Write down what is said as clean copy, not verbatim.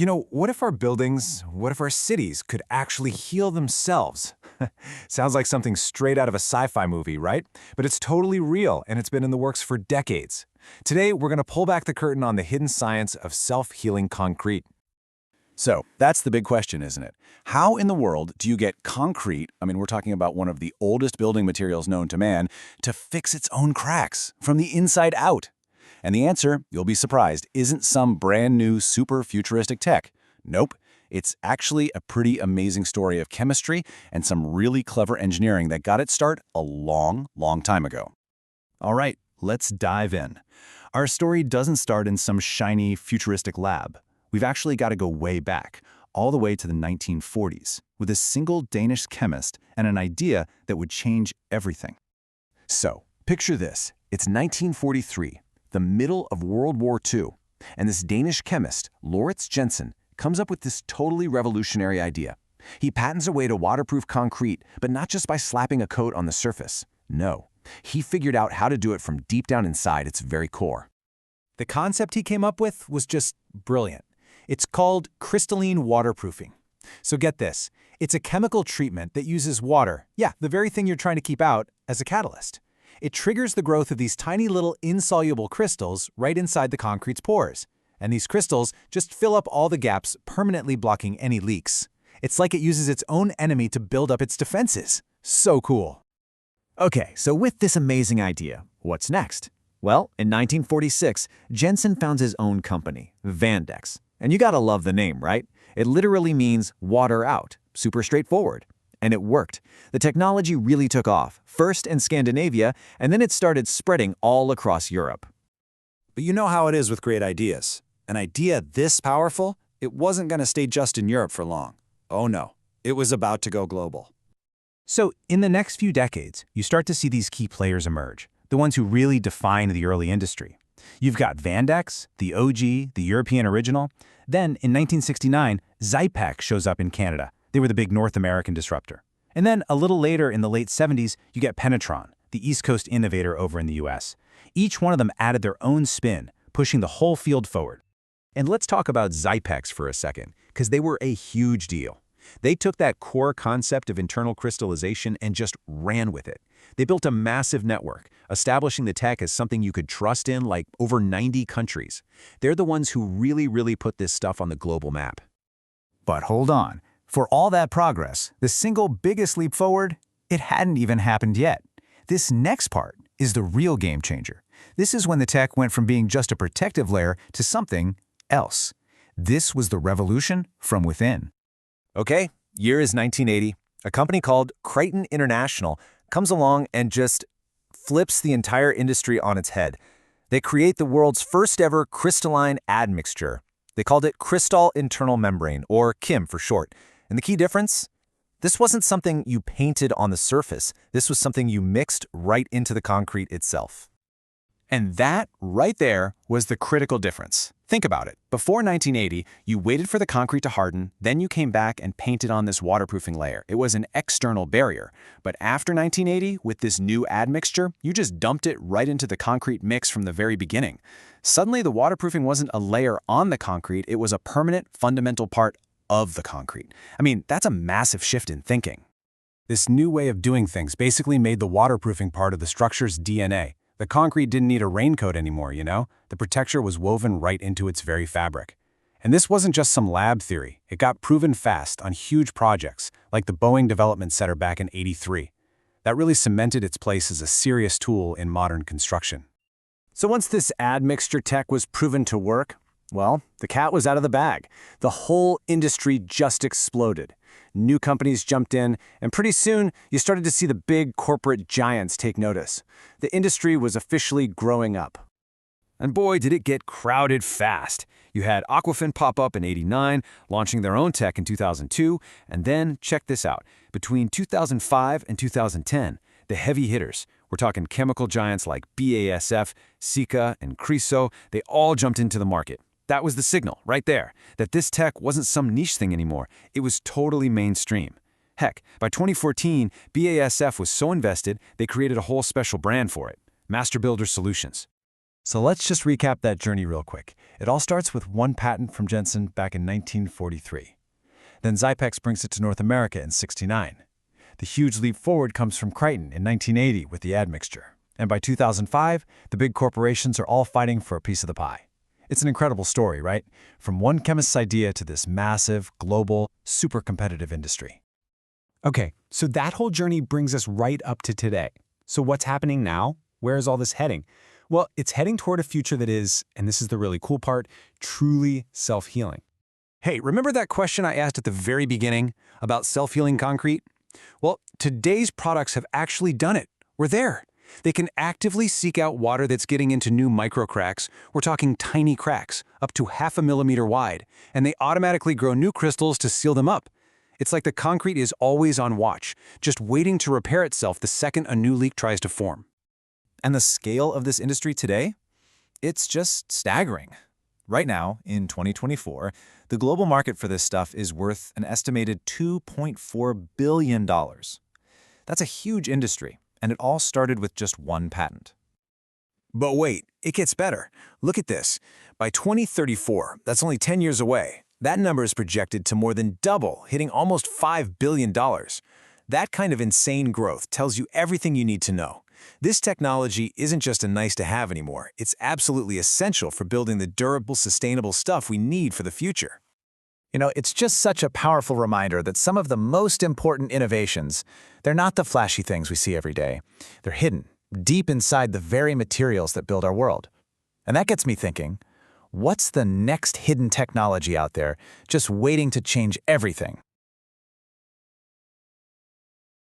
What if our buildings, what if our cities could actually heal themselves? Sounds like something straight out of a sci-fi movie, right? But it's totally real, and it's been in the works for decades. Today, we're going to pull back the curtain on the hidden science of self-healing concrete. So, that's the big question, isn't it? How in the world do you get concrete, we're talking about one of the oldest building materials known to man, to fix its own cracks from the inside out? And the answer, you'll be surprised, isn't some brand new super futuristic tech. Nope. It's actually a pretty amazing story of chemistry and some really clever engineering that got its start a long, long time ago. All right, let's dive in. Our story doesn't start in some shiny, futuristic lab. We've actually got to go way back, all the way to the 1940s, with a single Danish chemist and an idea that would change everything. So, picture this. It's 1943. The middle of World War II, and this Danish chemist, Lauritz Jensen, comes up with this totally revolutionary idea. He patents a way to waterproof concrete, but not just by slapping a coat on the surface. No, he figured out how to do it from deep down inside its very core. The concept he came up with was just brilliant. It's called crystalline waterproofing. So get this, it's a chemical treatment that uses water, the very thing you're trying to keep out, as a catalyst. It triggers the growth of these tiny little insoluble crystals right inside the concrete's pores. And these crystals just fill up all the gaps, permanently blocking any leaks. It's like it uses its own enemy to build up its defenses. So cool. Okay, so with this amazing idea, what's next? Well, in 1946, Jensen founds his own company, Vandex. And you gotta love the name, right? It literally means water out. Super straightforward. And it worked. The technology really took off, first in Scandinavia, and then it started spreading all across Europe. But you know how it is with great ideas. An idea this powerful, it wasn't going to stay just in Europe for long. Oh no, it was about to go global. So in the next few decades, you start to see these key players emerge, the ones who really defined the early industry. You've got Vandex, the OG, the European original. Then, in 1969, Zypec shows up in Canada. They were the big North American disruptor. And then, a little later in the late 70s, you get Penetron, the East Coast innovator over in the US. Each one of them added their own spin, pushing the whole field forward. And let's talk about Zypex for a second, because they were a huge deal. They took that core concept of internal crystallization and just ran with it. They built a massive network, establishing the tech as something you could trust in like over 90 countries. They're the ones who really put this stuff on the global map. But hold on. For all that progress, the single biggest leap forward, it hadn't even happened yet. This next part is the real game changer. This is when the tech went from being just a protective layer to something else. This was the revolution from within. Okay, year is 1980. A company called Crystalline International comes along and just flips the entire industry on its head. They create the world's first ever crystalline admixture. They called it Crystal Internal Membrane, or KIM for short. And the key difference? This wasn't something you painted on the surface. This was something you mixed right into the concrete itself. And that, right there, was the critical difference. Think about it. Before 1980, you waited for the concrete to harden, then you came back and painted on this waterproofing layer. It was an external barrier. But after 1980, with this new admixture, you just dumped it right into the concrete mix from the very beginning. Suddenly, the waterproofing wasn't a layer on the concrete, it was a permanent, fundamental part of the concrete. That's a massive shift in thinking. This new way of doing things basically made the waterproofing part of the structure's DNA. The concrete didn't need a raincoat anymore, The protection was woven right into its very fabric. And this wasn't just some lab theory. It got proven fast on huge projects, like the Boeing Development Center back in '83. That really cemented its place as a serious tool in modern construction. So once this admixture tech was proven to work, well, the cat was out of the bag. The whole industry just exploded. New companies jumped in, and pretty soon, you started to see the big corporate giants take notice. The industry was officially growing up. And boy, did it get crowded fast. You had Aquafin pop up in '89, launching their own tech in 2002, and then, check this out, between 2005 and 2010, the heavy hitters, we're talking chemical giants like BASF, Sika, and Chryso, they all jumped into the market. That was the signal, right there, that this tech wasn't some niche thing anymore. It was totally mainstream. Heck, by 2014, BASF was so invested, they created a whole special brand for it, Master Builder Solutions. So let's just recap that journey real quick. It all starts with one patent from Jensen back in 1943. Then Zypex brings it to North America in '69. The huge leap forward comes from Crichton in 1980 with the admixture. And by 2005, the big corporations are all fighting for a piece of the pie. It's an incredible story, right? From one chemist's idea to this massive, global, super competitive industry. Okay, so that whole journey brings us right up to today. So what's happening now? Where is all this heading? Well, it's heading toward a future that is, and this is the really cool part, truly self-healing. Hey, remember that question I asked at the very beginning about self-healing concrete? Well, today's products have actually done it. We're there. They can actively seek out water that's getting into new microcracks. We're talking tiny cracks, up to 0.5 millimeter wide, and they automatically grow new crystals to seal them up. It's like the concrete is always on watch, just waiting to repair itself the second a new leak tries to form. And the scale of this industry today? It's just staggering. Right now, in 2024, the global market for this stuff is worth an estimated $2.4 billion. That's a huge industry, and it all started with just one patent. But wait, it gets better. Look at this. By 2034, that's only 10 years away, that number is projected to more than double, hitting almost $5 billion. That kind of insane growth tells you everything you need to know. This technology isn't just a nice-to-have anymore. It's absolutely essential for building the durable, sustainable stuff we need for the future. You know, it's just such a powerful reminder that some of the most important innovations, they're not the flashy things we see every day. They're hidden, deep inside the very materials that build our world. And that gets me thinking, what's the next hidden technology out there just waiting to change everything?